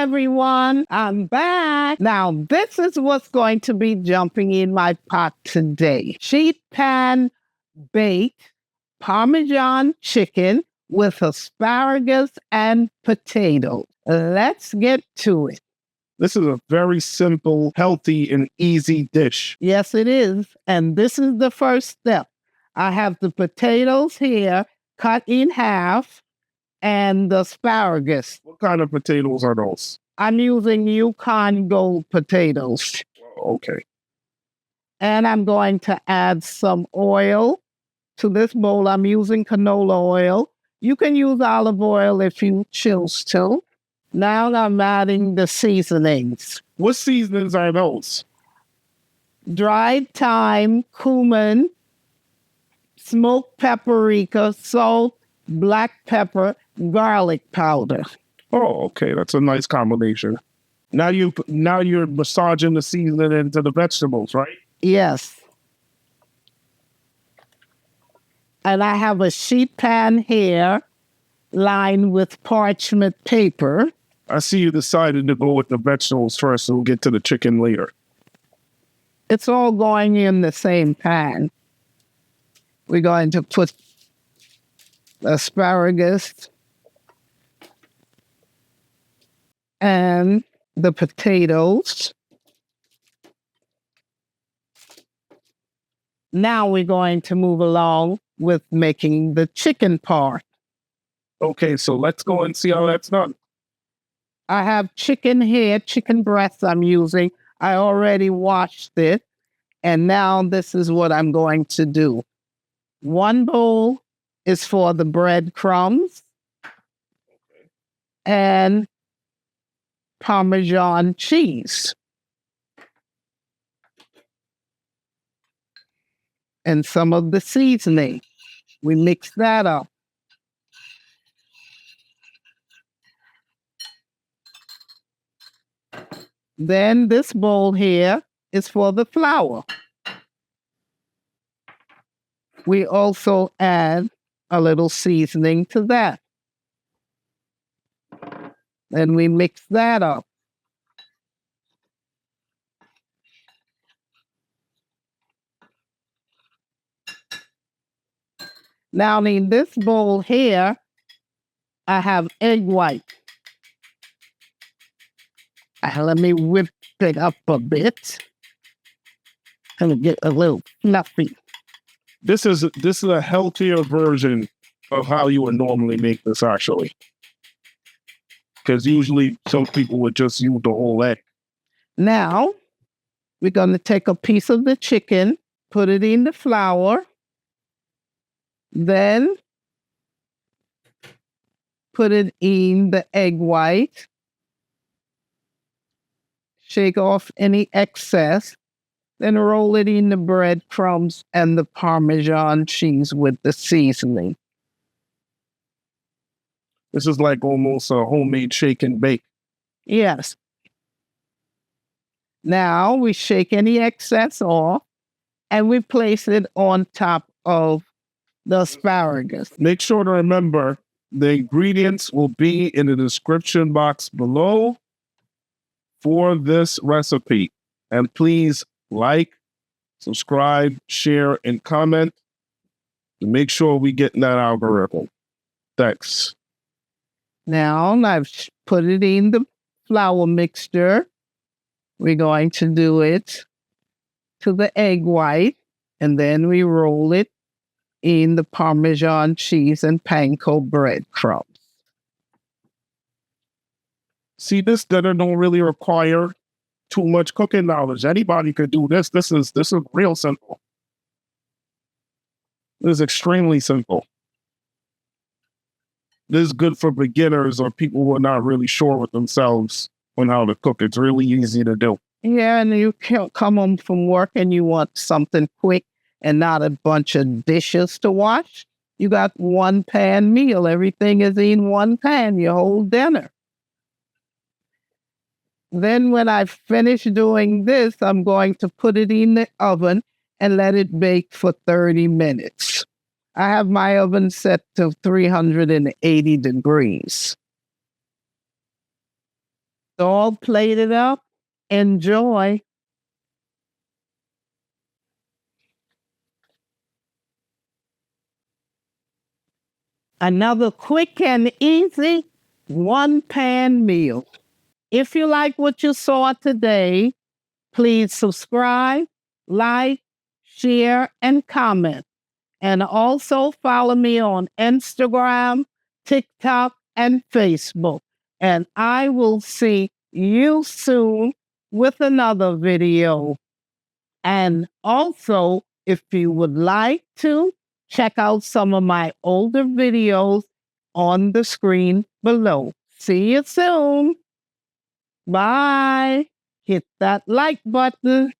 everyone. I'm back. Now, this is what's going to be jumping in my pot today. Sheet-Pan Baked Parmesan Chicken with asparagus and potatoes. Let's get to it. This is a very simple, healthy, and easy dish. Yes, it is. And this is the first step. I have the potatoes here cut in half and the asparagus. What kind of potatoes are those? I'm using Yukon Gold potatoes. Okay. And I'm going to add some oil to this bowl. I'm using canola oil. You can use olive oil if you choose to. Now I'm adding the seasonings. What seasonings are those? Dried thyme, cumin, smoked paprika, salt, black pepper, garlic powder. Oh, okay. That's a nice combination. Now you're massaging the seasoning into the vegetables, right? Yes. And I have a sheet pan here lined with parchment paper. I see you decided to go with the vegetables first and we'll get to the chicken later. It's all going in the same pan. We're going to put asparagus and the potatoes. Now we're going to move along with making the chicken part. Okay, so let's go and see how that's done. I have chicken here, chicken breast I'm using. I already washed it. And now this is what I'm going to do. One bowl is for the breadcrumbs and Parmesan cheese. And some of the seasoning. We mix that up. Then this bowl here is for the flour. We also add a little seasoning to that. Then we mix that up. Now in this bowl here, I have egg white. Let me whip it up a bit and get a little fluffy. This is a healthier version of how you would normally make this, actually. Because usually some people would just use the whole egg. Now, we're going to take a piece of the chicken, put it in the flour, then put it in the egg white, shake off any excess, then roll it in the breadcrumbs and the Parmesan cheese with the seasoning. This is like almost a homemade shake and bake. Yes. Now we shake any excess off and we place it on top of the asparagus. Make sure to remember the ingredients will be in the description box below for this recipe. And please like, subscribe, share, and comment to make sure we get in that algorithm. Thanks. Now I've put it in the flour mixture. We're going to do it to the egg white, and then we roll it in the Parmesan cheese and panko breadcrumbs. See, this dinner don't really require too much cooking knowledge. Anybody could do this. This is real simple. This is extremely simple. This is good for beginners or people who are not really sure with themselves on how to cook. It's really easy to do. Yeah, and you can't come home from work and you want something quick and not a bunch of dishes to wash. You got one pan meal. Everything is in one pan, your whole dinner. Then when I finish doing this, I'm going to put it in the oven and let it bake for 30 minutes. I have my oven set to 380 degrees. All plated up. Enjoy. Another quick and easy one-pan meal. If you like what you saw today, please subscribe, like, share, and comment. And also follow me on Instagram, TikTok, and Facebook. And I will see you soon with another video. And also, if you would like to, check out some of my older videos on the screen below. See you soon. Bye. Hit that like button.